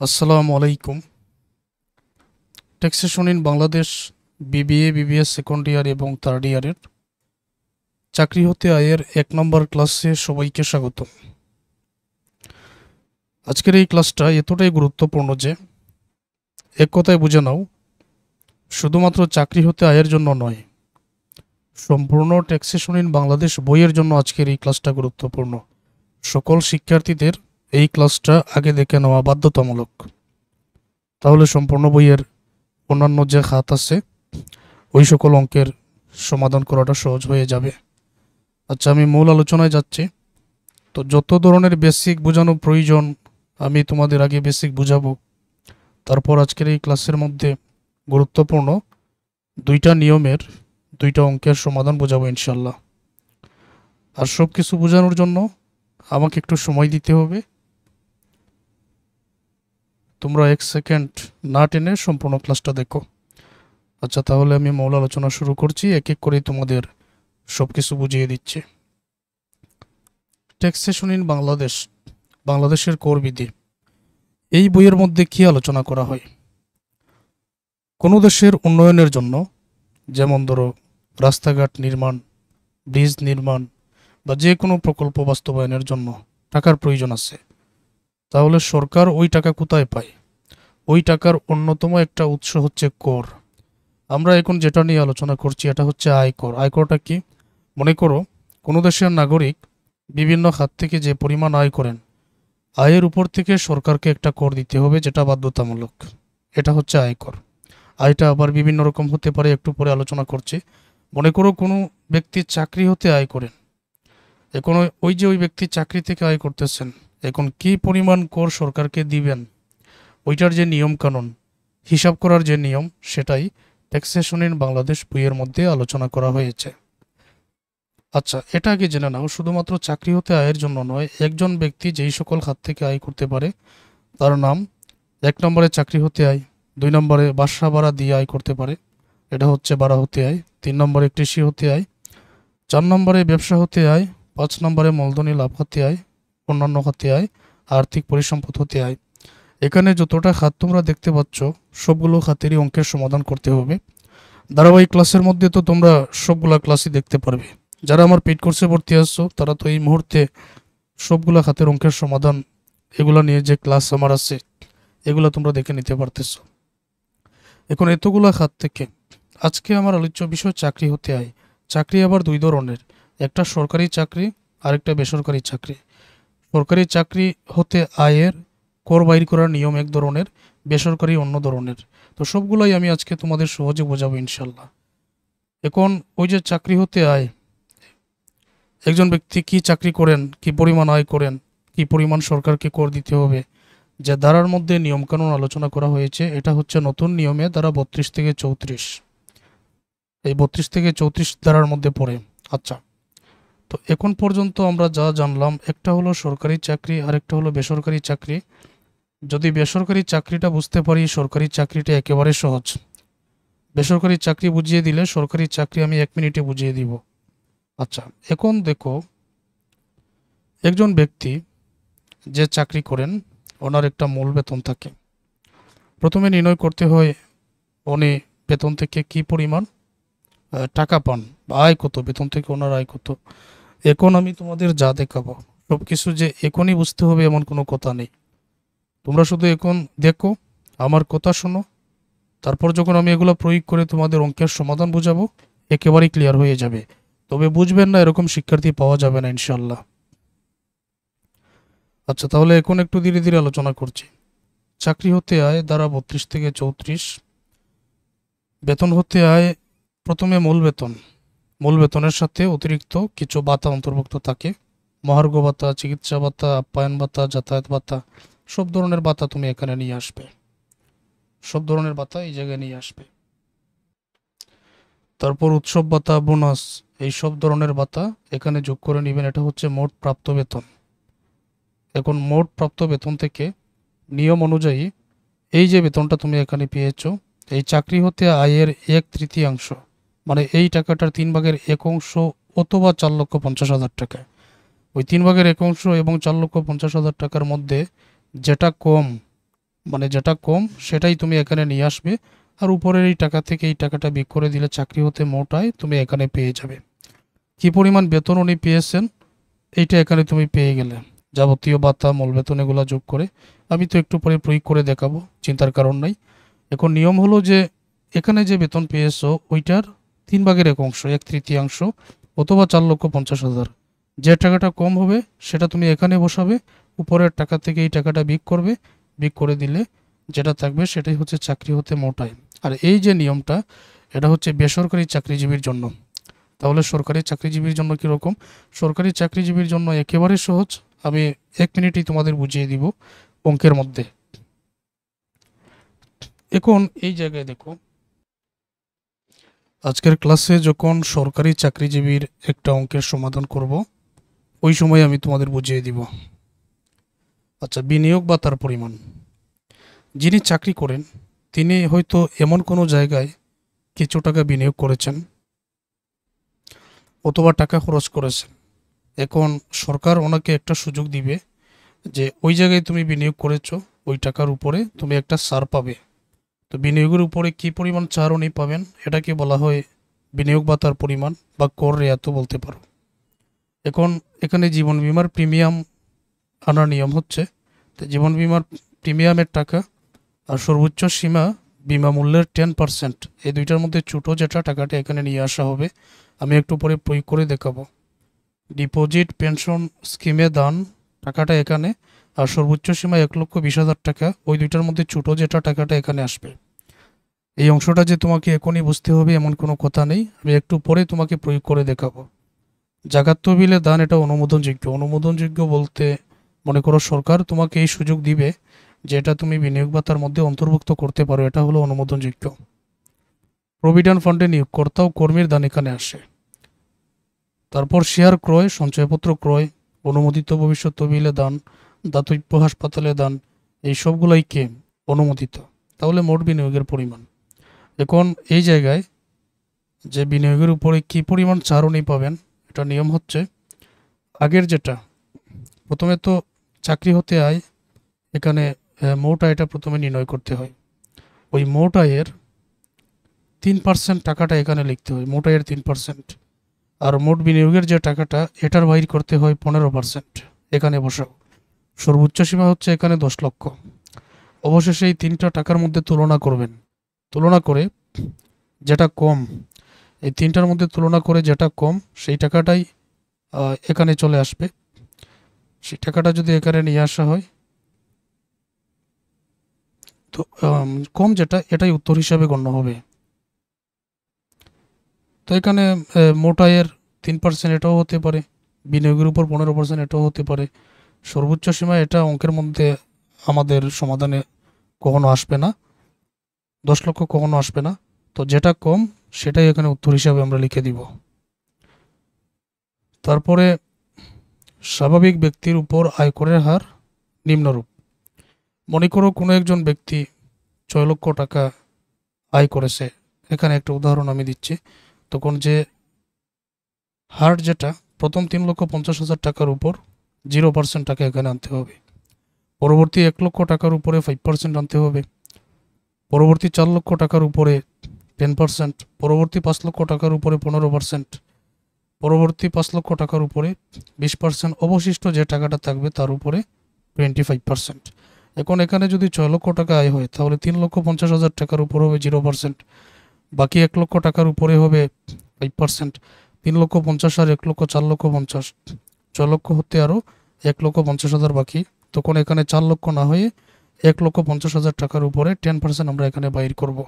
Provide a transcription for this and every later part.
আসসালামু আলাইকুম। Taxation in Bangladesh BBA, BBS second year এবং থার্ড ইয়ারের চাকরি হতে আয়ের 1 নম্বর ক্লাসে সবাইকে স্বাগত। আজকের এই ক্লাসটা এতটাই গুরুত্বপূর্ণ যে এক কথায় বুঝে নাও, শুধুমাত্র চাকরি হতে আয়ের জন্য নয়, সম্পূর্ণ ট্যাক্সেশন ইন বাংলাদেশ বইয়ের জন্য আজকের এই ক্লাসটা গুরুত্বপূর্ণ। সকল শিক্ষার্থীদের এই ক্লাসটা আগে দেখে নেওয়া বাধ্যতামূলক, তাহলে সম্পূর্ণ বইয়ের অন্যান্য যে খাত আছে ওই সকল অঙ্কের সমাধান করাটা সহজ হয়ে যাবে। আচ্ছা, আমি মূল আলোচনায় যাচ্ছি। তো যত ধরনের বেসিক বোঝানো প্রয়োজন আমি তোমাদের আগে বেসিক বুঝাবো, তারপর আজকের এই ক্লাসের মধ্যে গুরুত্বপূর্ণ 2টা নিয়মের 2টা অঙ্কের সমাধান বোঝাবো ইনশাল্লাহ। আর সব কিছু বোঝানোর জন্য আমাকে একটু সময় দিতে হবে। তোমরা 1 সেকেন্ড না টেনে সম্পূর্ণ ক্লাসটা দেখো। আচ্ছা, তাহলে আমি মূল আলোচনা শুরু করছি, এক এক করে তোমাদের সব কিছু বুঝিয়ে দিচ্ছি। ট্যাক্সেশন ইন বাংলাদেশ, বাংলাদেশের কর বিধি, এই বইয়ের মধ্যে কি আলোচনা করা হয়? কোনো দেশের উন্নয়নের জন্য, যেমন ধরো রাস্তাঘাট নির্মাণ, ব্রিজ নির্মাণ বা যে কোনো প্রকল্প বাস্তবায়নের জন্য টাকার প্রয়োজন আছে, তাহলে সরকার ওই টাকা কোথায় পায়? ওই টাকার অন্যতম একটা উৎস হচ্ছে কর। আমরা এখন যেটা নিয়ে আলোচনা করছি এটা হচ্ছে আয়কর। আয়করটা কি? মনে করো কোনো দেশের নাগরিক বিভিন্ন খাত থেকে যে পরিমাণ আয় করেন, আয়ের উপর থেকে সরকারকে একটা কর দিতে হবে, যেটা বাধ্যতামূলক। এটা হচ্ছে আয়কর। আয়টা আবার বিভিন্ন রকম হতে পারে, একটু পরে আলোচনা করছি। মনে করো কোনো ব্যক্তি চাকরি হতে আয় করেন, এখন ওই ব্যক্তি চাকরি থেকে আয় করতেছেন, এখন কি পরিমাণ কর সরকারকে দিবেন ওইটার যে নিয়ম কানুন, হিসাব করার যে নিয়ম, সেটাই ট্যাক্সেশন ইন বাংলাদেশ বইয়ের মধ্যে আলোচনা করা হয়েছে। আচ্ছা, এটা আগে জেনে নাও, শুধুমাত্র চাকরি হতে আয়ের জন্য নয়, একজন ব্যক্তি যেই সকল খাত থেকে আয় করতে পারে তার নাম 1 নম্বরে চাকরি হতে আয়, 2 নম্বরে বাসা ভাড়া দিয়ে আয় করতে পারে, এটা হচ্ছে ভাড়া হতে আয়, 3 নম্বরে কৃষি হতে আয়, 4 নম্বরে ব্যবসা হতে আয়, 5 নম্বরে মূলধনী লাভ হতে আয়, অন্যান্য হতে আয়, আর্থিক পরিসম্পদ হতে আয়। এখানে যতটা খাত তোমরা দেখতে পাচ্ছ সবগুলো খাতেরই অঙ্কের সমাধান করতে হবে। ধারাবাহিক ক্লাসের মধ্যে তো তোমরা সবগুলা ক্লাসই দেখতে পারবে। যারা আমার পেইড কোর্সে ভর্তি আসছো তারা তো এই মুহূর্তে সবগুলা খাতের অঙ্কের সমাধান, এগুলা নিয়ে যে ক্লাস আমার আছে এগুলা তোমরা দেখে নিতে পারতেছো। এখন এতগুলা খাত থেকে আজকে আমার আলোচ্য বিষয় চাকরি হতে আয়। চাকরি আবার 2 ধরনের, একটা সরকারি চাকরি আর একটা বেসরকারি চাকরি। সরকারি চাকরি হতে আয়ের কর বাইর করার নিয়ম এক ধরনের, বেসরকারি অন্য ধরনের। তো সবগুলাই আমি আজকে তোমাদের সহজে বোঝাবো ইনশাল্লাহ। এখন ওই যে চাকরি হতে আয়, একজন ব্যক্তি কি চাকরি করেন, কি পরিমাণ আয় করেন, কি পরিমাণ সরকারকে কর দিতে হবে, যে ধারার মধ্যে নিয়মকানুন আলোচনা করা হয়েছে, এটা হচ্ছে নতুন নিয়মে ধারা 32 থেকে 34। এই 32 থেকে 34 ধারার মধ্যে পড়ে। আচ্ছা, তো এখন পর্যন্ত আমরা যা জানলাম, একটা হলো সরকারি চাকরি আর একটা হলো বেসরকারি চাকরি। যদি বেসরকারি চাকরিটা বুঝতে পারি, সরকারি চাকরিটা একেবারে সহজ। বেসরকারি চাকরি বুঝিয়ে দিলে সরকারি চাকরি আমি 1 মিনিটে বুঝিয়ে দিব। আচ্ছা, এখন দেখো একজন ব্যক্তি যে চাকরি করেন ওনার একটা মূল বেতন থাকে। প্রথমে নির্ণয় করতে হয় উনি বেতন থেকে কি পরিমাণ টাকা পান বা আয় কত, বেতন থেকে ওনার আয় কত। এখন আমি তোমাদের যা দেখাবো সব কিছু যে এখনই বুঝতে হবে এমন কোনো কথা নেই। তোমরা শুধু এখন দেখো, আমার কথা শোনো, তারপর যখন আমি এগুলো প্রয়োগ করে তোমাদের অঙ্কের সমাধান বোঝাবো একেবারেই ক্লিয়ার হয়ে যাবে। তবে বুঝবেন না এরকম শিক্ষার্থী পাওয়া যাবে না ইনশাল্লাহ। আচ্ছা, তাহলে এখন একটু ধীরে ধীরে আলোচনা করছি। চাকরি হতে আয় ধারা 32 থেকে 34। বেতন হতে আয়, প্রথমে মূল বেতন। মূল বেতনের সাথে অতিরিক্ত কিছু ভাতা অন্তর্ভুক্ত থাকে, মহার্ঘ ভাতা, চিকিৎসা ভাতা, আপ্যায়ন ভাতা, যাতায়াত ভাতা, সব ধরনের ভাতা তুমি এখানে নিয়ে আসবে। সব ধরনের ভাতা এই জায়গায় নিয়ে আসবে। তারপর উৎসব ভাতা, বোনাস, এই সব ধরনের ভাতা এখানে যোগ করে নেবেন। এটা হচ্ছে মোট প্রাপ্ত বেতন। এখন মোট প্রাপ্ত বেতন থেকে নিয়ম অনুযায়ী এই যে বেতনটা তুমি এখানে পেয়েছো, এই চাকরি হতে আয়ের 1/3, মানে এই টাকাটার 3/1 অথবা 4,50,000 টাকা। ওই 3/1 এবং 4,50,000 টাকার মধ্যে যেটা কম মানে যেটা কম সেটাই তুমি এখানে নিয়ে আসবে, আর উপরের এই টাকা থেকে এই টাকাটা বিয়োগ করে দিলে চাকরি হতে মোট আয় তুমি এখানে পেয়ে যাবে। কি পরিমাণ বেতন উনি পেয়েছেন এইটা এখানে তুমি পেয়ে গেলে, যাবতীয় ভাতা মূল বেতন এগুলো যোগ করে। আমি তো একটু পরে প্রয়োগ করে দেখাবো, চিন্তার কারণ নাই। এখন নিয়ম হলো যে এখানে যে বেতন পেয়েছো ওইটার 3/1 অংশ, 1/3 অথবা 4,50,000, যে টাকাটা কম হবে সেটা তুমি এখানে বসাবে, উপরের টাকা থেকে এই টাকাটা বিয়োগ করবে, বিয়োগ করে দিলে যেটা থাকবে সেটাই হচ্ছে চাকরি হতে মোট আয়। আর এই যে নিয়মটা, এটা হচ্ছে বেসরকারি চাকরিজীবীর জন্য। তাহলে সরকারি চাকরিজীবীর জন্য কীরকম? সরকারি চাকরিজীবীর জন্য একেবারে সহজ, আমি 1 মিনিটেই তোমাদের বুঝিয়ে দিব অঙ্কের মধ্যে। এখন এই জায়গায় দেখো, আজকের ক্লাসে যখন সরকারি চাকরিজীবীর একটা অঙ্কের সমাধান করব ওই সময় আমি তোমাদের বুঝিয়ে দিব। আচ্ছা, বিনিয়োগ বা তার পরিমাণ। যিনি চাকরি করেন তিনি হয়তো এমন কোনো জায়গায় কিছু টাকা বিনিয়োগ করেছেন অথবা টাকা খরচ করেছেন। এখন সরকার ওনাকে একটা সুযোগ দিবে যে ওই জায়গায় তুমি বিনিয়োগ করেছো, ওই টাকার উপরে তুমি একটা ছাড় পাবে। তো বিনিয়োগের উপরে কি পরিমাণ ছাড় উনি পাবেন এটাকে বলা হয় বিনিয়োগ বা তার পরিমাণ, বা কর রেয়াতও বলতে পারো। এখন এখানে জীবন বীমার প্রিমিয়াম আনার নিয়ম হচ্ছে, তো জীবন বীমার প্রিমিয়ামের টাকা আর সর্বোচ্চ সীমা বিমা মূল্যের 10%, এই দুইটার মধ্যে ছোটো যেটা টাকাটা এখানে নিয়ে আসা হবে। আমি একটু পরে প্রয়োগ করে দেখাবো। ডিপোজিট পেনশন স্কিমে দান টাকাটা এখানে, আর সর্বোচ্চ সীমা 1,20,000 টাকা, ওই দুইটার মধ্যে ছোটো যেটা টাকাটা এখানে আসবে। এই অংশটা যে তোমাকে এখনই বুঝতে হবে এমন কোনো কথা নেই, আমি একটু পরে তোমাকে প্রয়োগ করে দেখাবো। জাকাত তহবিলে দান এটা অনুমোদনযোগ্য। অনুমোদনযোগ্য বলতে মনে করো সরকার তোমাকে এই সুযোগ দিবে যে এটা তুমি বিনিয়োগ ভাতার মধ্যে অন্তর্ভুক্ত করতে পারো, এটা হলো অনুমোদনযোগ্য। প্রভিডেন্ট ফান্ডে নিয়োগকর্তা ও কর্মীর দান এখানে আসে। তারপর শেয়ার ক্রয়, সঞ্চয়পত্র ক্রয়, অনুমোদিত ভবিষ্যৎ তহবিলে দান, দাতব্য হাসপাতালে দান, এই সবগুলাই কে অনুমোদিত। তাহলে মোট বিনিয়োগের পরিমাণ। এখন এই জায়গায় যে বিনিয়োগের উপরে কি পরিমাণ ছাড় উনি পাবেন, এটা নিয়ম হচ্ছে আগের যেটা, প্রথমে তো চাকরি হতে আয়, এখানে মোট আয়টা প্রথমে নির্ণয় করতে হয়। ওই মোট আয়ের 3% টাকাটা এখানে লিখতে হয়, মোট আয়ের 3%। আর মোট বিনিয়োগের যে টাকাটা এটার বাইর করতে হয় 15%, এখানে বসাও। সর্বোচ্চ সীমা হচ্ছে এখানে 10 লক্ষ। অবশেষে এই তিনটা টাকার মধ্যে তুলনা করবেন, তুলনা করে যেটা কম, এই তিনটার মধ্যে তুলনা করে যেটা কম সেই টাকাটাই এখানে চলে আসবে। সেই টাকাটা যদি এখানে নিয়ে আসা হয় তো কম যেটা এটাই উত্তর হিসাবে গণ্য হবে। তো এখানে মোট আয়ের 3% এটাও হতে পারে, বিনিয়োগের উপর 15% এটাও হতে পারে। সর্বোচ্চ সীমা এটা অঙ্কের মধ্যে আমাদের সমাধানে কখনো আসবে না, 10 লক্ষ কখনো আসবে না। তো যেটা কম সেটাই এখানে উত্তর হিসাবে আমরা লিখে দিব। তারপরে স্বাভাবিক ব্যক্তির উপর আয়করের হার নিম্নরূপ। মনে করো কোনো একজন ব্যক্তি 6 লক্ষ টাকা আয় করেছে, এখানে একটা উদাহরণ আমি দিচ্ছি। তখন যে হার যেটা, প্রথম 3,50,000 টাকার উপর 0% টাকা এখানে আনতে হবে, পরবর্তী 1 লক্ষ টাকার উপরে 5% আনতে হবে, পরবর্তী 4 লক্ষ টাকার উপরে 10%, পরবর্তী 5 লক্ষ টাকার উপরে 15%, পরবর্তী 5 লক্ষ টাকার উপরে 20%, অবশিষ্ট যে টাকাটা থাকবে তার উপরে 25%। এখন এখানে যদি 6 লক্ষ টাকা আয় হয় তাহলে 3,50,000 টাকার উপর হবে 0%, বাকি 1 লক্ষ টাকার উপরে হবে 5%, 3,50,000 আর 1 লক্ষ 4,50,000, 6 লক্ষ হতে আরও 1,50,000 বাকি। তখন এখানে 4 লক্ষ না হয়ে 1,50,000 টাকার উপরে 10% আমরা এখানে বাইর করব।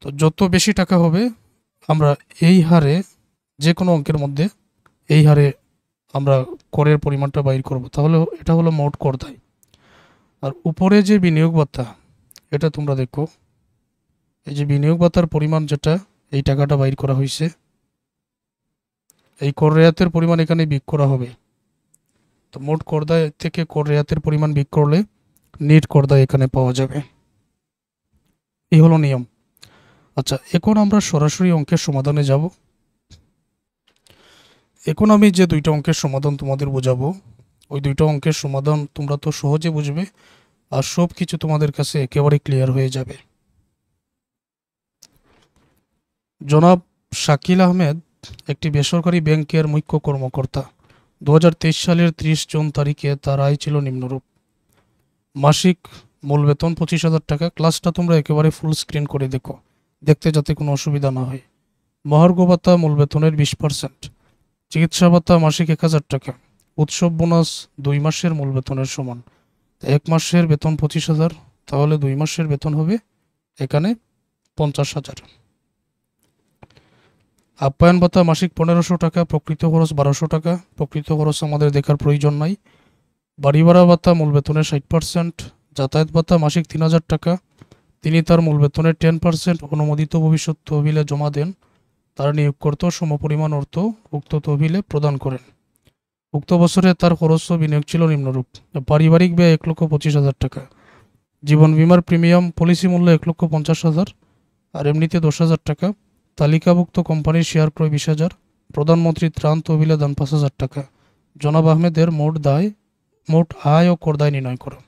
তো যত বেশি টাকা হবে আমরা এই হারে, যে কোনো অঙ্কের মধ্যে এই হারে আমরা করের পরিমাণটা বাইর করব। তাহলে এটা হলো মোট কর দায়। আর উপরে যে বিনিয়োগ ভাতা, এটা তোমরা দেখো, এই যে বিনিয়োগ ভাতার পরিমাণ যেটা, এই টাকাটা বাইর করা হয়েছে, এই কর রেয়াতের পরিমাণ এখানে বিয়োগ করা হবে। তো মোট কর দায় থেকে কর রেয়াতের পরিমাণ বিয়োগ করলে নেট কর দায় এখানে পাওয়া যাবে। এই হলো নিয়ম। আচ্ছা, এখন আমরা সরাসরি অঙ্কের সমাধানে যাব। এখন আমি যে দুইটা অঙ্কের সমাধান তোমাদের বোঝাবো, ওই দুইটা অঙ্কের সমাধান তোমরা তো সহজে বুঝবে, আর সব কিছু তোমাদের কাছে একেবারে ক্লিয়ার হয়ে যাবে। জনাব শাকিল আহমেদ একটি বেসরকারি ব্যাংকের মুখ্য কর্মকর্তা। 2023 সালের 30 জুন তারিখে তার আয় ছিল নিম্নরূপ: মাসিক মূল বেতন 25,000 টাকা। ক্লাসটা তোমরা একেবারে ফুল স্ক্রিন করে দেখো, দেখতে যাতে কোনো অসুবিধা না হয়। মহার্ঘ ভাতা মূল বেতনের 20%। চিকিৎসা ভাতা মাসিক 1,000 টাকা। উৎসব বোনাস 2 মাসের মূল বেতনের সমান। 1 মাসের বেতন 25,000, তাহলে 2 মাসের বেতন হবে এখানে 50,000। আপ্যায়ন ভাতা মাসিক 1,500 টাকা, প্রকৃত খরচ 1,200 টাকা। প্রকৃত খরচ আমাদের দেখার প্রয়োজন নাই। বাড়ি ভাড়া ভাতা মূল বেতনের 60%। যাতায়াত ভাতা মাসিক 3,000 টাকা। তিনি তার মূল বেতনের 10% অনুমোদিত ভবিষ্যৎ তহবিলে জমা দেন। তার নিয়োগকর্তা সমপরিমাণ অর্থ উক্ত তহবিলে প্রদান করেন। উক্ত বছরে তার খরচ ও বিনিয়োগ ছিল নিম্নরূপ: পারিবারিক ব্যয় 1,25,000 টাকা। জীবন বীমার প্রিমিয়াম পলিসি মূল্য 1,50,000 আর এমনিতে 10,000 টাকা। তালিকাভুক্ত কোম্পানির শেয়ার ক্রয় 20,000। প্রধানমন্ত্রী ত্রাণ তহবিলে দান 5,000 টাকা। জনাব আহমেদের মোট আয় ও কর দায় নির্ণয় করো।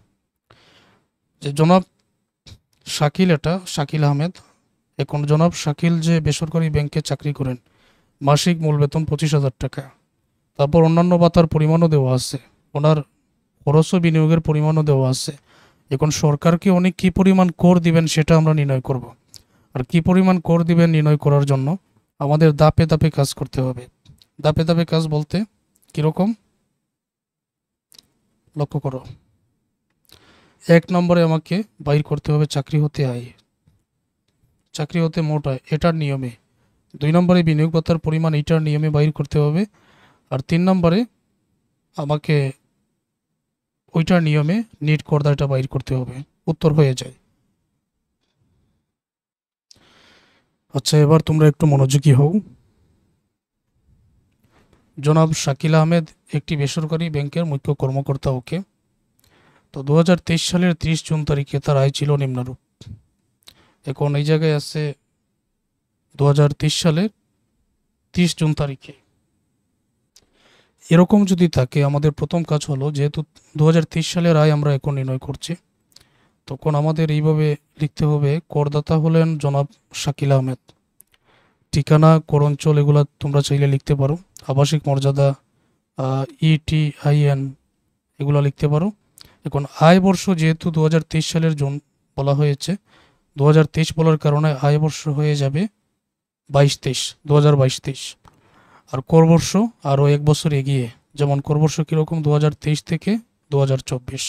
যে জনাব শাকিল, এটা শাকিল আহমেদ। এখন জনাব শাকিল যে বেসরকারি ব্যাংকে চাকরি করেন, মাসিক মূল বেতন 25,000 টাকা। তারপর অন্যান্য ভাতার পরিমাণও দেওয়া আছে, ওনার খরচ ও বিনিয়োগের পরিমাণও দেওয়া আছে। এখন সরকারকে উনি কী পরিমাণ কর দিবেন সেটা আমরা নির্ণয় করব। আর কী পরিমাণ কর দিবেন নির্ণয় করার জন্য আমাদের ধাপে ধাপে কাজ করতে হবে। ধাপে ধাপে কাজ বলতে কীরকম লক্ষ্য করো। 1 নম্বরে আমাকে বাইর করতে হবে চাকরি হতে আয়, চাকরি হতে মোট আয়, এটার নিয়মে। 2 নম্বরে বিনিয়োগ ভাতার পরিমাণ, এটার নিয়মে বাইর করতে হবে। আর 3 নম্বরে আমাকে ওইটার নিয়মে নিট করদাটা বাইর করতে হবে। উত্তর হয়ে যায়। আচ্ছা, এবার তোমরা একটু মনোযোগী হও। জনাব শাকিল আহমেদ একটি বেসরকারি ব্যাংকের মুখ্য কর্মকর্তা। ওকে, তো 2023 সালের 30 জুন তারিখে তার আয় ছিল নিম্নরূপ। এখন এই জায়গায় আছে 2023 সালের 30 জুন তারিখে। এরকম যদি থাকে, আমাদের প্রথম কাজ হলো, যেহেতু 2023 সালের আয় আমরা এখন নির্ণয় করছি, তখন আমাদের এইভাবে লিখতে হবে: করদাতা হলেন জনাব শাকিল আহমেদ। ঠিকানা, কর অঞ্চল এগুলা তোমরা চাইলে লিখতে পারো। আবাসিক মর্যাদা, ETIN এগুলো লিখতে পারো। এখন আয় বর্ষ যেহেতু 2023 সালের জুন বলা হয়েছে, 2023 বলার কারণে আয় বর্ষ হয়ে যাবে 22-23, 2022-23। আর কর বর্ষ আরও 1 বছর এগিয়ে, যেমন কর বর্ষ কীরকম, 2023 থেকে 2024।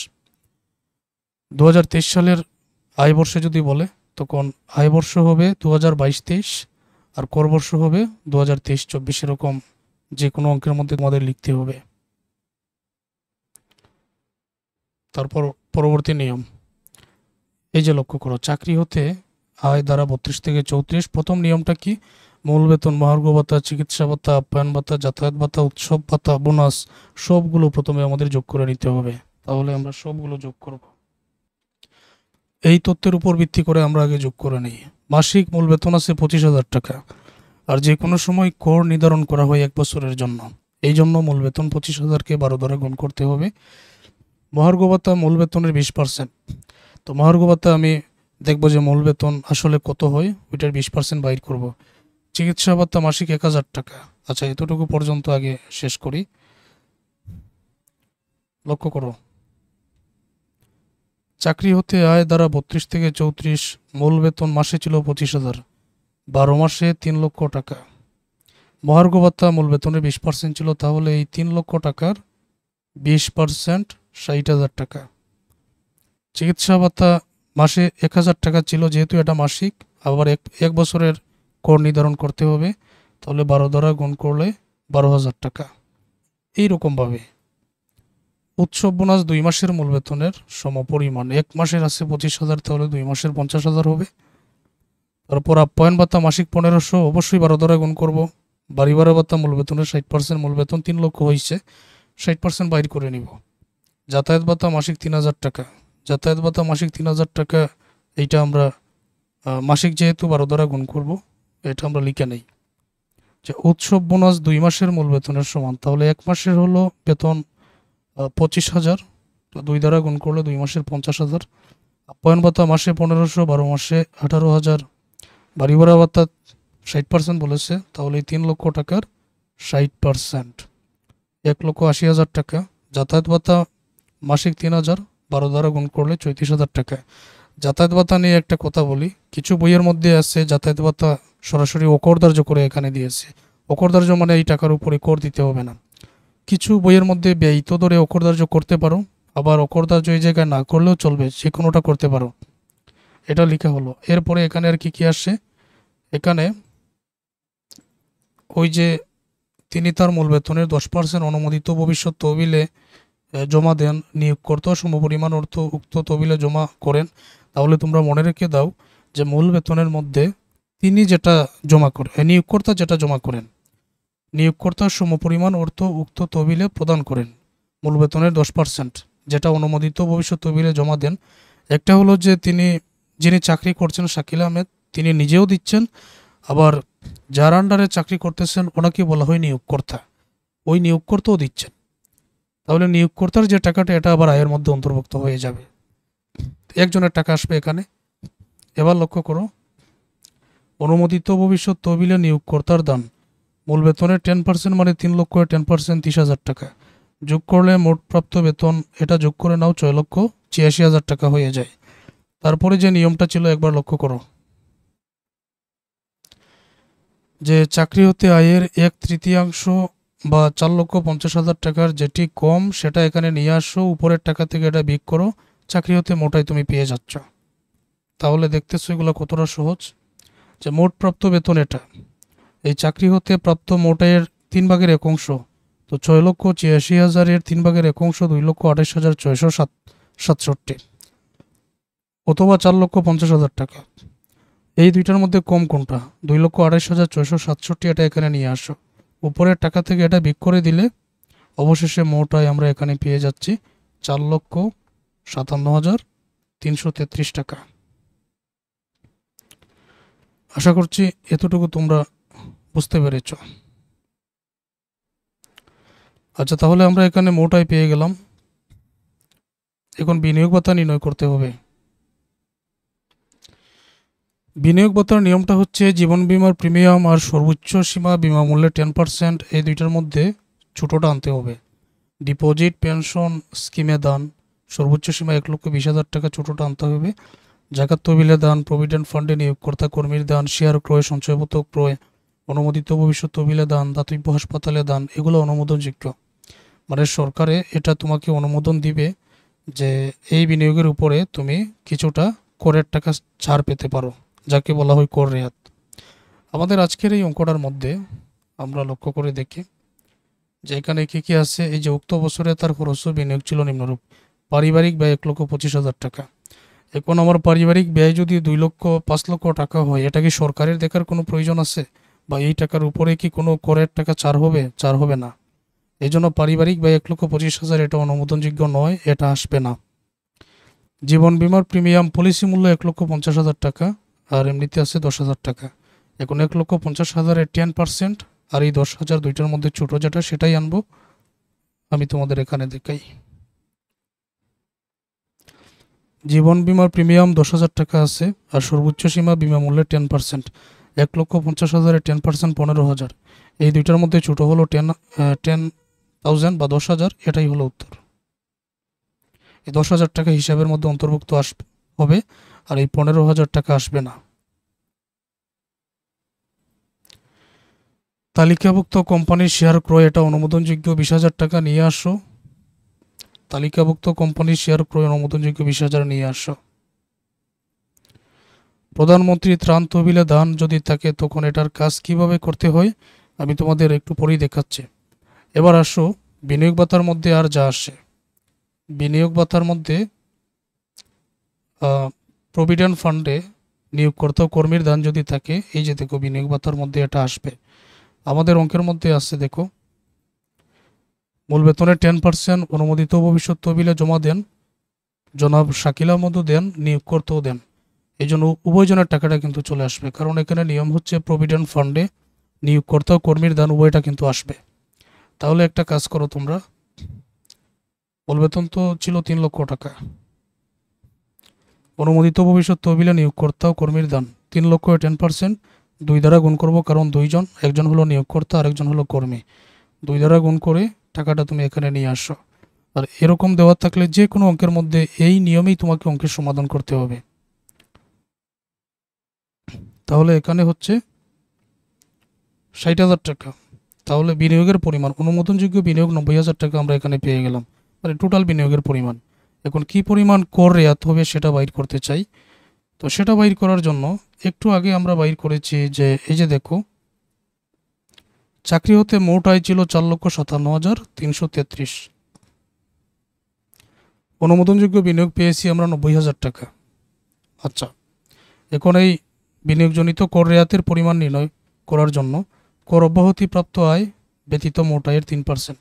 2023 সালের আয় বর্ষে যদি বলে, তখন আয় বর্ষ হবে 2022-23 আর কর বর্ষ হবে 2023-24। এরকম যে কোনো অঙ্কের মধ্যে তোমাদের লিখতে হবে। তারপর পরবর্তী নিয়ম, এই যে লক্ষ্য করো, চাকরি হতে আয় দ্বারা 32 থেকে 34। প্রথম নিয়মটা কি? মূল বেতন, মহার্ঘ ভাতা, চিকিৎসা ভাতা, আপ্যায়ন ভাতা, যাতায়াত ভাতা, উৎসব ভাতা, বোনাস সবগুলো প্রথমে আমাদের যোগ করে নিতে হবে। তাহলে আমরা সবগুলো যোগ করব। এই তথ্যের উপর ভিত্তি করে আমরা আগে যোগ করে নিই। মাসিক মূল বেতন আছে 25,000 টাকা। আর যে কোনো সময় কর নির্ধারণ করা হয় 1 বছরের জন্য, এই জন্য মূল বেতন 25,000কে 12 দ্বারা গুণ করতে হবে। মহার্ঘ ভাতা মূল বেতনের 20%। তো মহার্ঘ ভাতা আমি দেখবো যে মূল বেতন আসলে কত হয়, ওইটার 20% বাইর করব। চিকিৎসা ভাতা মাসিক 1,000 টাকা। আচ্ছা, এতটুকু পর্যন্ত আগে শেষ করি। লক্ষ্য করো, চাকরি হতে আয় দ্বারা 32 থেকে 34। মূল বেতন মাসে ছিল 25,000, 12 মাসে 3 লক্ষ টাকা। মহার্ঘ ভাতা মূল বেতনের 20% ছিল, তাহলে এই 3 লক্ষ টাকার 20% 60,000 টাকা। চিকিৎসা ভাতা মাসে 1,000 টাকা ছিল, যেহেতু এটা মাসিক, আবার এক বছরের কর নির্ধারণ করতে হবে, তাহলে 12 দ্বারা গুণ করলে 12,000 টাকা। এইরকমভাবে উৎসব বোনাস 2 মাসের মূল বেতনের সমপরিমাণ। 1 মাসের আছে 25,000, তাহলে 2 মাসের 50,000 হবে। তারপর আপ্যায়ন ভাতা মাসিক 1,500, অবশ্যই 12 দ্বারা গুণ করব। বাড়ি ভাড়া ভাতা মূল বেতনের 60%, মূল বেতন 3 লক্ষ হয়েছে, 60% বাইর করে নিব। যাতায়াত ভাতা মাসিক 3,000 টাকা। যাতায়াত ভাতা মাসিক 3,000 টাকা, এইটা আমরা মাসিক যেহেতু 12 দ্বারা গুণ করব, এটা আমরা লিখে নেই। যে উৎসব বোনাস 2 মাসের মূল বেতনের সমান, তাহলে 1 মাসের হলো বেতন 25,000, তো 2 দ্বারা গুণ করলে 2 মাসের 50,000। আপ্যায়ন ভাতা মাসে 1500, 12 মাসে 18,000। বাড়ি ভাড়া ভাতা 60% বলেছে, তাহলে এই 3 লক্ষ টাকার 60% 1,80,000 টাকা। যাতায়াত ভাতা মাসিক 3,000, 12 দ্বারা গুণ করলে 34,000 টাকা। যাতায়াত ভাতা নিয়ে একটা কথা বলি, কিছু বইয়ের মধ্যে আছে যাতায়াত ভাতা সরাসরি অকরধার্য করে এখানে দিয়েছে। অকরধার্য মানে এই টাকার উপরে কর দিতে হবে না। কিছু বইয়ের মধ্যে ব্যয়িত ধরে অকরধার্য করতে পারো, আবার অকরধার্য এই জায়গায় না করলেও চলবে, যে কোনোটা করতে পারো, এটা লেখা হলো। এরপরে এখানে আর কি কি আসে, এখানে ওই যে তিনি তার মূল বেতনের 10% অনুমোদিত ভবিষ্যৎ তহবিলে জমা দেন, নিয়োগকর্তা সমপরিমাণ অর্থ উক্ত তহবিলে জমা করেন। তাহলে তোমরা মনে রেখে দাও যে মূল বেতনের মধ্যে তিনি যেটা জমা করেন, নিয়োগকর্তা যেটা জমা করেন, নিয়োগকর্তার সমপরিমাণ অর্থ উক্ত তহবিলে প্রদান করেন। মূল বেতনের 10% যেটা অনুমোদিত ভবিষ্যৎ তহবিলে জমা দেন। একটা হলো যে যিনি চাকরি করছেন শাকিল আহমেদ, তিনি নিজেও দিচ্ছেন, আবার যার আন্ডারে চাকরি করতেছেন ওনাকে বলা হয় নিয়োগকর্তা, ওই নিয়োগকর্তাও দিচ্ছেন। তাহলে নিয়োগকর্তার যে টাকাটা এটা আবার আয়ের মধ্যে অন্তর্ভুক্ত হয়ে যাবে, একজনের টাকা আসবে এখানে। এবার লক্ষ্য করো, অনুমোদিত ভবিষ্যৎ তহবিলে নিয়োগকর্তার দান মূল বেতনের 10% মানে 3 লক্ষ 10% 30,000 টাকা। যোগ করলে মোট প্রাপ্ত বেতন এটা যোগ করে নাও 6,86,000 টাকা হয়ে যায়। তারপরে যে নিয়মটা ছিল একবার লক্ষ্য করো, যে চাকরি হতে আয়ের 1/3 বা 4,50,000 টাকার যেটি কম সেটা এখানে নিয়ে আসো, উপরের টাকা থেকে এটা বিয়োগ করো, চাকরি হতে মোটাই তুমি পেয়ে যাচ্ছ। তাহলে দেখতেছো এগুলো কতটা সহজ। যে মোট প্রাপ্ত বেতন এটা, এই চাকরি হতে প্রাপ্ত মোট আয়ের 3/1, তো 6,86,000 3 ভাগের 1, 2,28,667, অথবা 4,50,000 টাকা। এই দুইটার মধ্যে কম কোনটা? 2,28,667, এটা এখানে নিয়ে আসো, উপরের টাকা থেকে এটা বিয়োগ করে দিলে অবশেষে মোট আয় আমরা এখানে পেয়ে যাচ্ছি 4,57,333 টাকা। আশা করছি এতটুকু তোমরা বুঝতে পেরেছ। আচ্ছা, তাহলে আমরা এখানে মোট আয় পেয়ে গেলাম। এখন বিনিয়োগ ভাতা নির্ণয় করতে হবে। বিনিয়োগ ভাতার নিয়মটা হচ্ছে জীবন বীমার প্রিমিয়াম আর সর্বোচ্চ সীমা বিমা মূল্যের 10%, এই দুইটার মধ্যে ছোটোটা আনতে হবে। ডিপোজিট পেনশন স্কিমে দান সর্বোচ্চ সীমা 1,20,000 টাকা, ছোটোটা আনতে হবে। জাকাত তহবিলে দান, প্রভিডেন্ট ফান্ডে নিয়োগকর্তা কর্মীর দান, শেয়ার ক্রয়, সঞ্চয়পত্র ক্রয়, অনুমোদিত ভবিষ্যৎ তহবিলে দান, দাতব্য হাসপাতালে দান, এগুলো অনুমোদনযোগ্য। মানে সরকারে এটা তোমাকে অনুমোদন দিবে যে এই বিনিয়োগের উপরে তুমি কিছুটা করের টাকা ছাড় পেতে পারো, যাকে বলা হয় কর রেয়াত। আমাদের আজকের এই অঙ্কটার মধ্যে আমরা লক্ষ্য করে দেখি যে এখানে কি কি আছে। এই যে উক্ত বছরে তার খরচ বিনিয়োগ ছিল নিম্নরূপ: পারিবারিক ব্যয় 1,25,000 টাকা। এখন আমার পারিবারিক ব্যয় যদি 2,05,00,000 টাকা হয়, এটা কি সরকারের দেখার কোনো প্রয়োজন আছে? বা এই টাকার উপরে কি কোনো করের টাকা ছাড় হবে? ছাড় হবে না। এই জন্য পারিবারিক ব্যয় 1,25,000 এটা অনুমোদনযোগ্য নয়, এটা আসবে না। জীবন বিমার প্রিমিয়াম পলিসি মূল্য 1,50,000 টাকা, আর এমনিতে আছে 10,000 টাকা। এখন 1,50,000 10%, আর এই 10,000 দুইটার মধ্যে ছোটো যেটা সেটাই আনবো। আমি তোমাদের এখানে দেখাই। জীবন বিমার প্রিমিয়াম 10,000 টাকা আছে, আর সর্বোচ্চ সীমা বিমা মূল্যের 10%। 1,50,000 10% 15,000, এই দুইটার মধ্যে ছোটো হলো 10,000 বা 10,000, এটাই হলো উত্তর। এই 10,000 টাকা হিসাবের মধ্যে অন্তর্ভুক্ত হবে, আর এই 15,000 টাকা আসবে না। তালিকাভুক্ত কোম্পানির শেয়ার ক্রয় এটা অনুমোদনযোগ্য, 20,000 টাকা নিয়ে আসো। তালিকাভুক্ত কোম্পানির শেয়ার ক্রয় অনুমোদনযোগ্য 20,000 নিয়ে আসো। প্রধানমন্ত্রী ত্রাণ তহবিলে দান যদি থাকে তখন এটার কাজ কিভাবে করতে হয় আমি তোমাদের একটু পরেই দেখাচ্ছি। এবার আসো বিনিয়োগ ভাতার মধ্যে আর যা আসে। বিনিয়োগ ভাতার মধ্যে প্রভিডেন্ট ফান্ডে নিয়োগকর্তা কর্মীর দান যদি থাকে, এই যে দেখো বিনিয়োগ ভাতার মধ্যে এটা আসবে। আমাদের অঙ্কের মধ্যে আছে দেখো, মূল বেতনের 10% অনুমোদিত ভবিষ্যৎ তহবিলে জমা দেন, জনাব শাকিল আহমদও দেন, নিয়োগকর্তাও দেন। এই জন্য উভয়জনের টাকাটা কিন্তু চলে আসবে, কারণ এখানে নিয়ম হচ্ছে প্রভিডেন্ট ফান্ডে নিয়োগকর্তা ও কর্মীর দান উভয়টা কিন্তু আসবে। তাহলে একটা কাজ করো তোমরা, মূল বেতন তো ছিল 3 লক্ষ টাকা। অনুমোদিত ভবিষ্যৎ তহবিলে নিয়োগকর্তা ও কর্মীর দান 3 লক্ষ 10%, 2 দ্বারা গুণ করবো, কারণ দুইজন, একজন হলো নিয়োগকর্তা আরেকজন হলো কর্মী। 2 দ্বারা গুণ করে টাকাটা তুমি এখানে নিয়ে আসো। আর এরকম দেওয়া থাকলে যে কোনো অঙ্কের মধ্যে এই নিয়মেই তোমাকে অঙ্কের সমাধান করতে হবে। তাহলে এখানে হচ্ছে 60,000 টাকা। তাহলে বিনিয়োগের পরিমাণ, অনুমোদনযোগ্য বিনিয়োগ 90,000 টাকা আমরা এখানে পেয়ে গেলাম, মানে টোটাল বিনিয়োগের পরিমাণ। এখন কি পরিমাণ কর রেয়াত হবে সেটা বাইর করতে চাই। তো সেটা বাইর করার জন্য একটু আগে আমরা বাইর করেছি যে এই যে দেখো, চাকরি হতে মোট আয় ছিল 4,57,333। অনুমোদনযোগ্য বিনিয়োগ পেয়েছি আমরা 90,000 টাকা। আচ্ছা, এখন এই বিনিয়োগজনিত কর রেয়াতের পরিমাণ নির্ণয় করার জন্য কর অব্যাহতিপ্রাপ্ত আয় ব্যতীত মোট আয়ের 3%।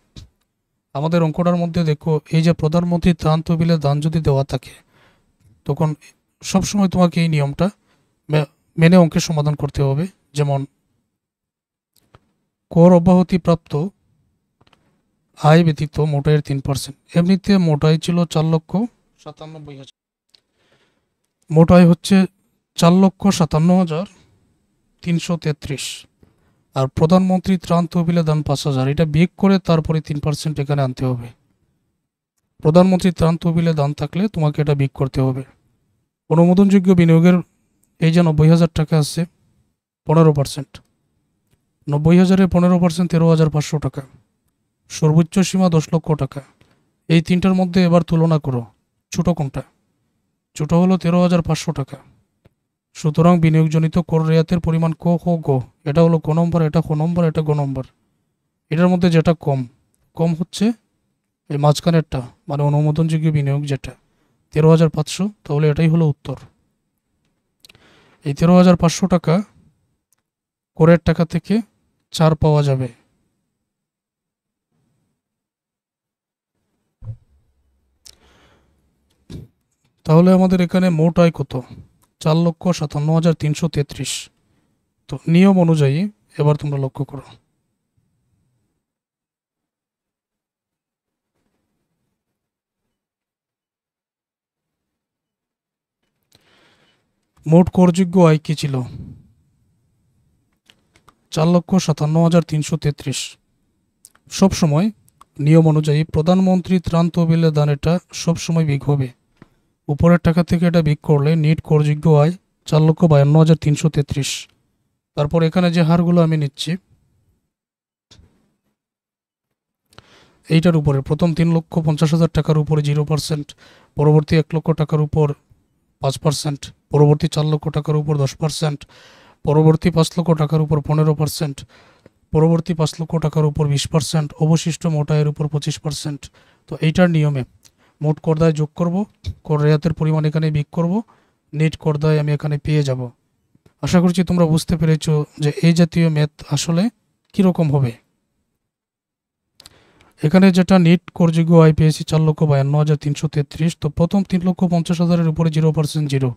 আমাদের অঙ্কটার মধ্যে দেখো, এই যে প্রধানমন্ত্রী ত্রাণ তহবিলে দান যদি দেওয়া থাকে, তখন সবসময় তোমাকে এই নিয়মটা মেনে অঙ্কের সমাধান করতে হবে। যেমন কর অব্যাহতিপ্রাপ্ত আয় ব্যতীত মোট আয়ের 3%। এমনিতে মোট আয় ছিল 4,97,000। মোট আয় হচ্ছে 4,57,333। আর প্রধানমন্ত্রী ত্রাণ তহবিলে দান 5,000, এটা বিয়োগ করে তারপরে 3% এখানে আনতে হবে। প্রধানমন্ত্রী ত্রাণ তহবিলে দান থাকলে তোমাকে এটা বিয়োগ করতে হবে। অনুমোদনযোগ্য বিনিয়োগের এই যে 90,000 টাকা আছে, 15%। 90,000-এর 15% 13,500 টাকা। সর্বোচ্চ সীমা 10 লক্ষ টাকা। এই তিনটার মধ্যে এবার তুলনা করো, ছোট কোনটা? ছোট হলো 13,500 টাকা। সুতরাং বিনিয়োগজনিত কর রেয়াতের পরিমাণ ক হ গ, এটা হলো ক নম্বর, এটা খ নম্বর, এটা গ নম্বর। এটার মধ্যে যেটা কম, কম হচ্ছে এই মাঝখানেরটা, মানে অনুমোদনযোগ্য বিনিয়োগ যেটা 13,500। তাহলে এটাই হলো উত্তর। এই 13,500 টাকা করের টাকা থেকে 4 পাওয়া যাবে। তাহলে আমাদের এখানে মোট আয় কত? 4,57,333। তো নিয়ম অনুযায়ী এবার তোমরা লক্ষ্য করো, মোট করযোগ্য আয় কি ছিল? 4,57,333। সবসময় নিয়ম অনুযায়ী প্রধানমন্ত্রী ত্রাণ তহবিলে দান এটা সবসময় বিগ হবে। উপরের টাকা থেকে এটা বিগ করলে নিট করযোগ্য আয় 4,52,333। তারপর এখানে যে হারগুলো আমি নিচ্ছি, এইটার উপরে প্রথম 3,50,000 টাকার উপরে 0%, পরবর্তী 1 লক্ষ টাকার উপর 5%, পরবর্তী 4 লক্ষ টাকার উপর 10%, পরবর্তী 5 লক্ষ টাকার উপর 15%, পরবর্তী 5 লক্ষ টাকার উপর 20%, অবশিষ্ট মোট আয়ের উপর 25%। তো এইটার নিয়মে মোট করদায় যোগ করব, কর রেয়াতের পরিমাণ এখানে বিয়োগ করব, নেট করদায় আমি এখানে পেয়ে যাব। আশা করছি তোমরা বুঝতে পেরেছো যে এই জাতীয় ম্যাথ আসলে কীরকম হবে। এখানে যেটা নেট করযোগ্য আয় পেয়েছি 4,52,333। তো প্রথম 3,50,000-এর উপরে 0% 0,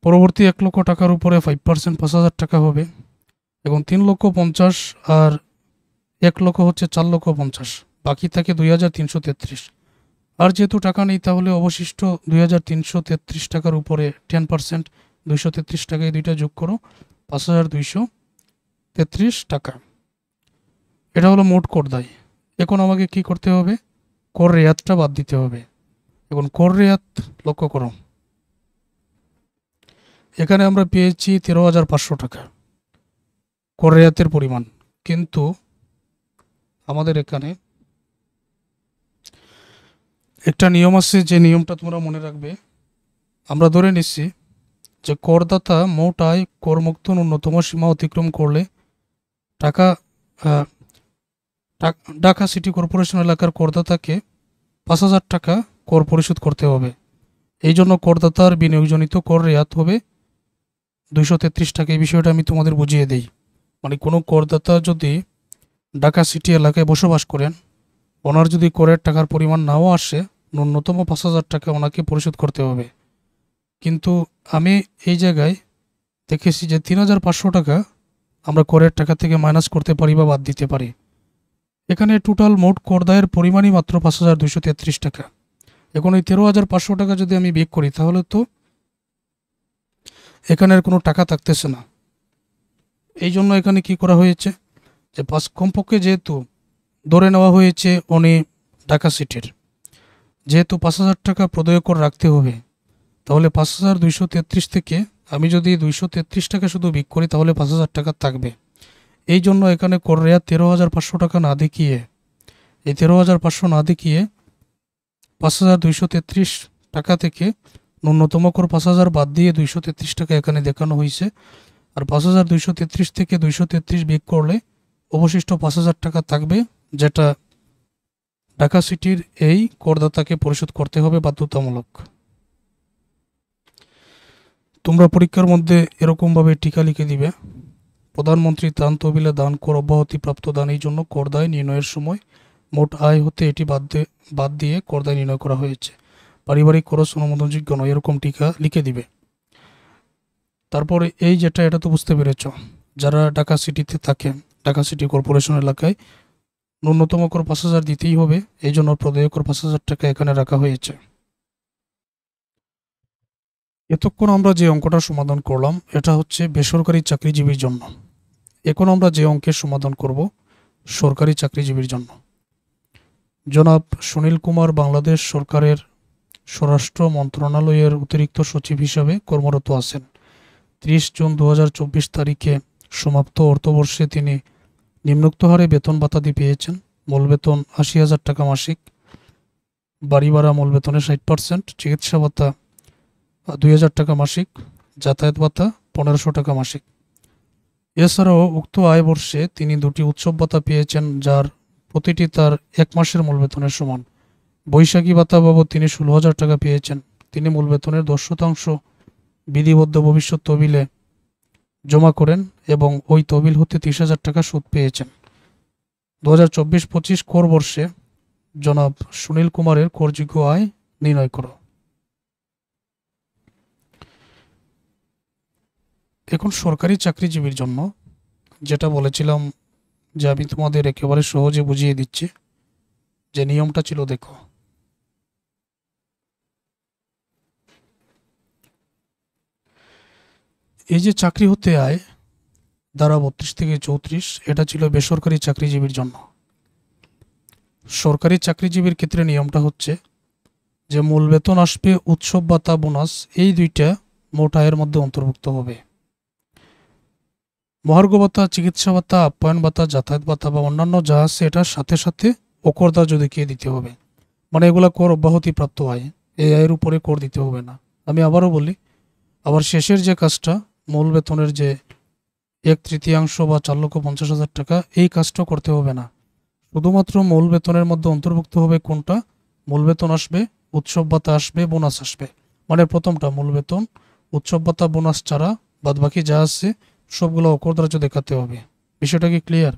পরবর্তী 1 লক্ষ টাকার উপরে 5% 5,000 টাকা হবে। এবং 3,50,000 আর 1 লক্ষ হচ্ছে 4,50,000, বাকি থাকে 2,333। আর যেহেতু টাকা নেই, তাহলে অবশিষ্ট 2,333 টাকার উপরে 10% 233 টাকায় দুইটা যোগ করো, 5,233 টাকা। এটা হলো মোট করদায়। এখন আমাকে কি করতে হবে? কর রেয়াতটা বাদ দিতে হবে। এখন কর রেয়াত লক্ষ্য করো, এখানে আমরা পেয়েছি 13,500 টাকা কর রেয়াতের পরিমাণ, কিন্তু আমাদের এখানে একটা নিয়ম আছে, যে নিয়মটা তোমরা মনে রাখবে। আমরা ধরে নিচ্ছি যে করদাতা মোট আয় করমুক্ত ন্যূনতম সীমা অতিক্রম করলে টাকা ঢাকা সিটি কর্পোরেশন এলাকার করদাতাকে 5,000 টাকা কর পরিশোধ করতে হবে। এই জন্য করদাতার বিনিয়োগজনিত কর রেয়াত হবে 233 টাকা। এই বিষয়টা আমি তোমাদের বুঝিয়ে দিই। মানে কোনো করদাতা যদি ঢাকা সিটি এলাকায় বসবাস করেন, ওনার যদি করের টাকার পরিমাণ নাও আসে, ন্যূনতম 5,000 টাকা ওনাকে পরিশোধ করতে হবে। কিন্তু আমি এই জায়গায় দেখেছি যে 3,500 টাকা আমরা করের টাকা থেকে মাইনাস করতে পারি বা বাদ দিতে পারি। এখানে টোটাল মোট কর দায়ের পরিমাণই মাত্র 5,233 টাকা। এখন এই 13,500 টাকা যদি আমি বিয়োগ করি তাহলে তো এখানে আর কোনো টাকা থাকতেছে না। এই জন্য এখানে কি করা হয়েছে যে কমপক্ষে যেহেতু ধরে নেওয়া হয়েছে উনি ঢাকা সিটির, যেহেতু 5,000 টাকা প্রদেয় কর রাখতে হবে, তাহলে 5,233 থেকে আমি যদি 233 টাকা শুধু বিয়োগ করি তাহলে 5,000 টাকা থাকবে। এই জন্য এখানে কর রেয়াত 13,500 টাকা না দেখিয়ে, এই 13,500 না দেখিয়ে 5,233 টাকা থেকে ন্যূনতম কর 5,000 বাদ দিয়ে 233 টাকা এখানে দেখানো হয়েছে। আর 5,233 থেকে 233 বিয়োগ করলে অবশিষ্ট 5,000 টাকা থাকবে, যেটা ঢাকা সিটির এই করদাতাকে পরিশোধ করতে হবে বাধ্যতামূলক। তোমরা পরীক্ষার মধ্যে এরকমভাবে টিকা লিখে দিবে, প্রধানমন্ত্রী ত্রাণ তহবিলে দান কর অব্যাহতিপ্রাপ্ত দান, এই জন্য করদায় নির্ণয়ের সময় মোট আয় হতে এটি বাদ দিয়ে করদায় নির্ণয় করা হয়েছে। পারিবারিক খরচ অনুমোদনযোগ্য নয়, এরকম টিকা লিখে দিবে। তারপরে এই যেটা, এটা তো বুঝতে পেরেছ, যারা ঢাকা সিটিতে থাকে, ঢাকা সিটি কর্পোরেশন এলাকায় ন্যূনতম কর 5,000 দিতেই হবে, এই জন্য প্রদেয় কর 5,000 টাকা এখানে রাখা হয়েছে। এতক্ষণ আমরা যে অঙ্কটা সমাধান করলাম এটা হচ্ছে বেসরকারি চাকরিজীবীর জন্য। এখন আমরা যে অঙ্কের সমাধান করব সরকারি চাকরিজীবীর জন্য। জনাব সুনীল কুমার বাংলাদেশ সরকারের স্বরাষ্ট্র মন্ত্রণালয়ের অতিরিক্ত সচিব হিসাবে কর্মরত আছেন। 30 জুন 2024 তারিখে সমাপ্ত অর্থবর্ষে তিনি নিম্নোক্ত হারে বেতন ভাতাদি পেয়েছেন। মূল বেতন 80,000 টাকা মাসিক, বাড়ি ভাড়া মূল বেতনের 60%, চিকিৎসা ভাতা 2,000 টাকা মাসিক, যাতায়াত ভাতা 1,500 টাকা মাসিক। এছাড়াও উক্ত আয় বর্ষে তিনি 2টি উৎসব ভাতা পেয়েছেন, যার প্রতিটি তার 1 মাসের মূল বেতনের সমান। বৈশাখী ভাতা বাবদ তিনি 16,000 টাকা পেয়েছেন। তিনি মূল বেতনের 10% বিধিবদ্ধ ভবিষ্যৎ তহবিলে জমা করেন এবং ওই তহবিল হতে 30,000 টাকা সুদ পেয়েছেন। 2024-25 কর বর্ষে জনাব সুনীল কুমারের করযোগ্য আয় নির্ণয় করো। এখন সরকারি চাকরিজীবীর জন্য যেটা বলেছিলাম যে আমি তোমাদের একেবারে সহজে বুঝিয়ে দিচ্ছি, যে নিয়মটা ছিল দেখো। এই যে চাকরি হতে আয় ধারা 32 থেকে 34, এটা ছিল বেসরকারি চাকরিজীবীর জন্য। সরকারি চাকরিজীবীর ক্ষেত্রে নিয়মটা হচ্ছে যে মূল বেতন আসবে, উৎসব ভাতা, বোনাস, এই দুইটা মোট আয়ের মধ্যে অন্তর্ভুক্ত হবে। মহার্ঘ ভাতা, চিকিৎসা ভাতা, আপ্যায়ন ভাতা, যাতায়াত ভাতা বা অন্যান্য যা আছে এটার সাথে সাথে অকরদার যদি কে দিতে হবে, মানে এগুলা কর অব্যাহতিপ্রাপ্ত আয়, এই আয়ের উপরে কর দিতে হবে না। আমি আবারও বলি, আবার শেষের যে কাজটা মূল বেতনের যে 1/3 বা 4,50,000 টাকা, এই কাজটা করতে হবে না। শুধুমাত্র মূল বেতনের মধ্যে অন্তর্ভুক্ত হবে কোনটা? মূল বেতন আসবে, উৎসব ভাতা আসবে, বোনাস আসবে। মানে প্রথমটা মূল বেতন, উৎসব ভাতা, বোনাস ছাড়া বাদবাকি যা আছে সবগুলো অকরদার্য দেখাতে হবে। বিষয়টা কি ক্লিয়ার?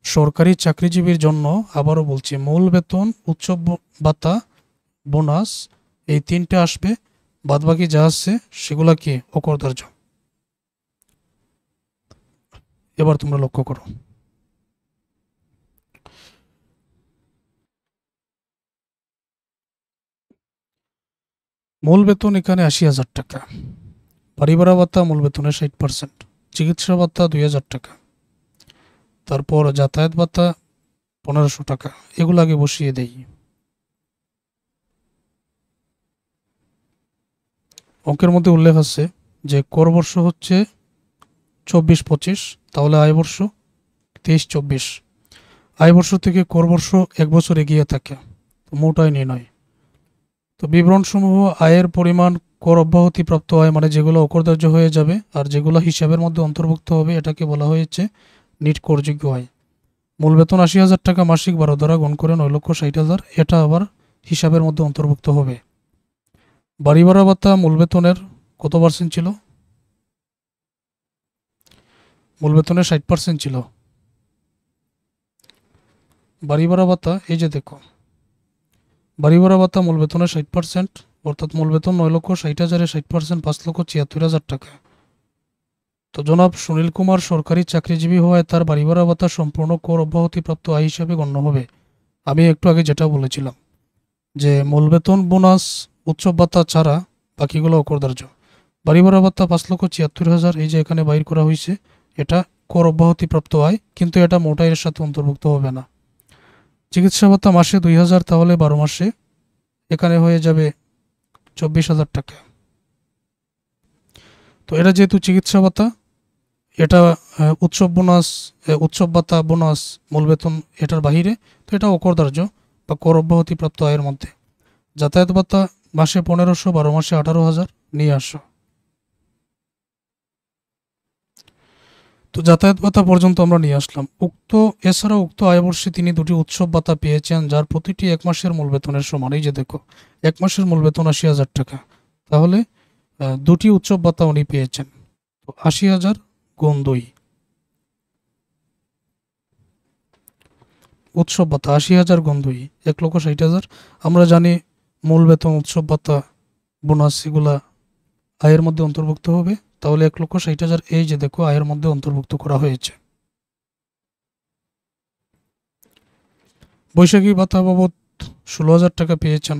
সরকারি চাকরিজীবীর জন্য আবারও বলছি, মূল বেতন, উৎসব ভাতা, বোনাস, এই তিনটে আসবে, বাদবাকি যা আছে সেগুলা কি অকরদার্য। এবার তোমরা লক্ষ্য করো, মূল বেতন এখানে 80,000 টাকা, বাড়ি ভাড়া ভাতা মূল বেতনের 60%, চিকিৎসা ভাতা 2,000 টাকা, তারপর যাতায়াত ভাতা 1,500 টাকা। এগুলো আগে বসিয়ে দেই। অঙ্কের মধ্যে উল্লেখ আছে যে কর বর্ষ হচ্ছে 24-25, তাহলে আয় বর্ষ 23-24। আয় বর্ষ থেকে কর বর্ষ 1 বছর এগিয়ে থাকে, তো মোট আয় নির্ণয়। তো বিবরণসমূহ আয়ের পরিমাণ, কর অব্যাহতিপ্রাপ্ত আয় মানে যেগুলো অকরদার্য হয়ে যাবে আর যেগুলো হিসাবের মধ্যে অন্তর্ভুক্ত হবে, এটাকে বলা হয়েছে নিট করযোগ্য আয়। মূল বেতন 80,000 টাকা মাসিক, 12 দ্বারা গুণ করে 9,60,000, এটা আবার হিসাবের মধ্যে অন্তর্ভুক্ত হবে। বাড়ি ভাড়া ভাতা মূল বেতনের কত পার্সেন্ট ছিল? মূল বেতনের 60% ছিল। বাড়ি ভাড়া ভাতা এই যে দেখো, বাড়ি ভাড়া ভাতা মূল বেতনের 60%, অর্থাৎ মূল বেতন 9,60,000-এর 60% 5,76,000 টাকা। তো জনাব সুনীল কুমার সরকারি চাকরিজীবী হওয়ায় তার বাড়ি ভাড়া ভাতা সম্পূর্ণ কর অব্যাহতিপ্রাপ্ত আয় হিসাবে গণ্য হবে। আমি একটু আগে যেটা বলেছিলাম যে মূল বেতন, বোনাস, উৎসব ভাতা ছাড়া বাকিগুলো অকরদার্য। বাড়ি ভাড়া ভাতা 5,76,000, এই যে এখানে বাইর করা হয়েছে, এটা কর অব্যাহতিপ্রাপ্ত আয়, কিন্তু এটা মোটা এর সাথে অন্তর্ভুক্ত হবে না। চিকিৎসা ভাতা মাসে 2,000, তাহলে 12 মাসে এখানে হয়ে যাবে 24,000 টাকা। তো এটা যেহেতু চিকিৎসা ভাতা, এটা উৎসব বোনাস, উৎসব ভাতা, বোনাস, মূল বেতন এটার বাহিরে, তো এটা অকরদার্য বা কর অব্যাহতিপ্রাপ্ত আয়ের মধ্যে। যাতায়াত ভাতা মাসে 1,500, 12 মাসে 18,000 নিয়ে আসো। তো যাতায়াত ভাতা পর্যন্ত আমরা নিয়ে আসলাম। এছাড়া উক্ত আয়বর্ষে তিনি 2টি উৎসব ভাতা পেয়েছেন, যার প্রতিটি 1 মাসের মূল বেতনের সমান। এই যে দেখো, 1 মাসের মূল বেতন 80,000 টাকা, তাহলে 2টি উৎসব ভাতা উনি পেয়েছেন। তো 80,000 গুণ 2, উৎসব ভাতা 80,000 গুণ 2, 1,60,000। আমরা জানি মূল বেতন, উৎসব ভাতা, বোনাস এগুলা আয়ের মধ্যে অন্তর্ভুক্ত হবে, তাহলে 1,60,000 এই যে দেখো আয়ের মধ্যে অন্তর্ভুক্ত করা হয়েছে। বৈশাখী ভাতা বাবদ 16,000 টাকা পেয়েছেন।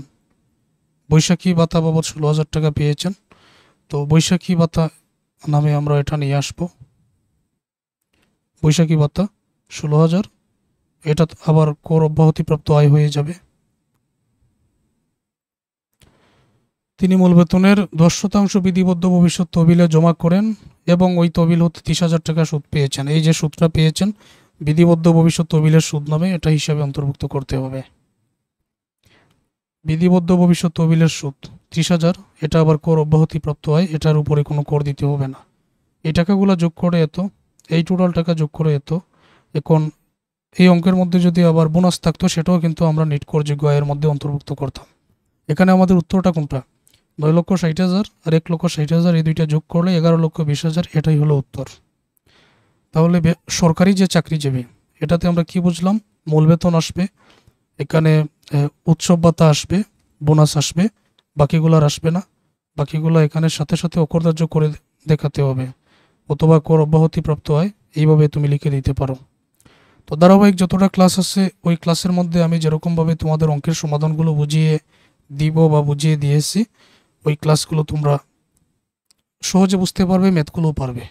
বৈশাখী ভাতা বাবদ 16,000 টাকা পেয়েছেন। তো বৈশাখী ভাতা নামে আমরা এটা নিয়ে আসবো। বৈশাখী ভাতা 16,000, এটা আবার কর অব্যাহতিপ্রাপ্ত আয় হয়ে যাবে। তিনি মূল বেতনের 10% বিধিবদ্ধ ভবিষ্যৎ তহবিলে জমা করেন এবং ওই তহবিল হতে 30,000 টাকা সুদ পেয়েছেন। এই যে সুদটা পেয়েছেন বিধিবদ্ধ ভবিষ্যৎ তহবিলের সুদ নামে, এটা হিসাবে অন্তর্ভুক্ত করতে হবে। বিধিবদ্ধ ভবিষ্যৎ তহবিলের সুদ 30,000, এটা আবার কর অব্যাহতিপ্রাপ্ত আয়, এটার উপরে কোনো কর দিতে হবে না। এই টাকাগুলো যোগ করে এত, এই টোটাল টাকা যোগ করে এত। এখন এই অঙ্কের মধ্যে যদি আবার বোনাস থাকতো, সেটাও কিন্তু আমরা নিট করযোগ্য আয়ের মধ্যে অন্তর্ভুক্ত করতাম। এখানে আমাদের উত্তরটা কোনটা? 9,60,000 আর 1,60,000, এই দুইটা যোগ করলে 11,20,000, এটাই হলো উত্তর। তাহলে সরকারি যে চাকরিজীবী, এটাতে আমরা কি বুঝলাম? মূল বেতন আসবে, এখানে উৎসব ভাতা আসবে, বোনাস আসবে, বাকিগুলো আসবে না। বাকিগুলো এখানে সাথে সাথে অকরদার্য করে দেখাতে হবে, অথবা কর অব্যাহতিপ্রাপ্ত আয়, এইভাবে তুমি লিখে দিতে পারো। তো ধারাবাহিক যতটা ক্লাস আছে, ওই ক্লাসের মধ্যে আমি যেরকমভাবে তোমাদের অঙ্কের সমাধানগুলো বুঝিয়ে দিব বা বুঝিয়ে দিয়েছি, ওই ক্লাসগুলো তোমরা সহজে বুঝতে পারবে, ম্যাথগুলোও পারবে।